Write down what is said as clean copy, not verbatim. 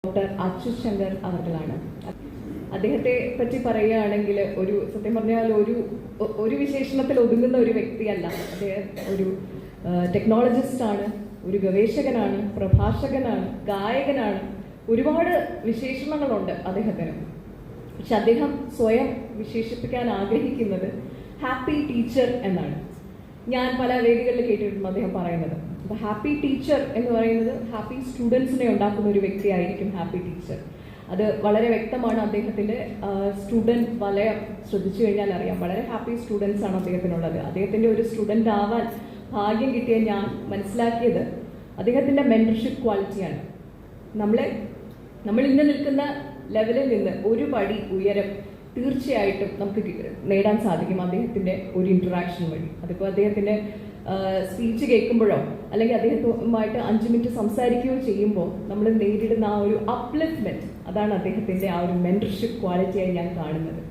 Doctor Achyut Shankar അവർകളാണ്. അദ്ദേഹത്തെ പറ്റി പറയുകയാണെങ്കിൽ ഒരു സത്യം പറഞ്ഞാൽ ഒരു വിശേഷണത്തിൽ ഒതുങ്ങുന്ന ഒരു വ്യക്തിയല്ല. അദ്ദേഹം ഒരു ടെക്നോളജിസ്റ്റാണ്, ഒരു ഗവേഷകനാണ്, പ്രഭാഷകനാണ്, ഗായകനാണ്. ഒരുപാട് വിശേഷണങ്ങളുണ്ട് അദ്ദേഹത്തിന്. പക്ഷെ അദ്ദേഹം സ്വയം വിശേഷിപ്പിക്കാൻ ആഗ്രഹിക്കുന്നത് ഹാപ്പി ടീച്ചർ എന്നാണ്. ഞാൻ പല വേദികളിൽ കേട്ടിട്ടുണ്ട് അദ്ദേഹം പറയുന്നത്. അപ്പോൾ ഹാപ്പി ടീച്ചർ എന്ന് പറയുന്നത് ഹാപ്പി സ്റ്റുഡൻസിനെ ഉണ്ടാക്കുന്ന ഒരു വ്യക്തിയായിരിക്കും ഹാപ്പി ടീച്ചർ. അത് വളരെ വ്യക്തമാണ്. അദ്ദേഹത്തിൻ്റെ സ്റ്റുഡൻറ് വലയം ശ്രദ്ധിച്ചു കഴിഞ്ഞാൽ അറിയാം. വളരെ ഹാപ്പി സ്റ്റുഡൻസ് ആണ് അദ്ദേഹത്തിനുള്ളത്. അദ്ദേഹത്തിൻ്റെ ഒരു സ്റ്റുഡൻ്റ് ആവാൻ ഭാഗ്യം കിട്ടിയ ഞാൻ മനസ്സിലാക്കിയത് അദ്ദേഹത്തിൻ്റെ മെൻറ്റർഷിപ്പ് ക്വാളിറ്റിയാണ്. നമ്മൾ ഇന്ന് നിൽക്കുന്ന ലെവലിൽ നിന്ന് ഒരു പടി ഉയരം തീർച്ചയായിട്ടും നമുക്ക് നേടാൻ സാധിക്കും അദ്ദേഹത്തിൻ്റെ ഒരു ഇൻറ്ററാക്ഷൻ വഴി. അതിപ്പോൾ അദ്ദേഹത്തിൻ്റെ സ്പീച്ച് കേൾക്കുമ്പോഴോ അല്ലെങ്കിൽ അദ്ദേഹവുമായിട്ട് 5 മിനിറ്റ് സംസാരിക്കുകയോ ചെയ്യുമ്പോൾ നമ്മൾ നേരിടുന്ന ആ ഒരു അപ്ലിഫ്റ്റ്മെൻറ്റ്, അതാണ് അദ്ദേഹത്തിൻ്റെ ആ ഒരു മെൻറ്റർഷിപ്പ് ക്വാളിറ്റിയായി ഞാൻ കാണുന്നത്.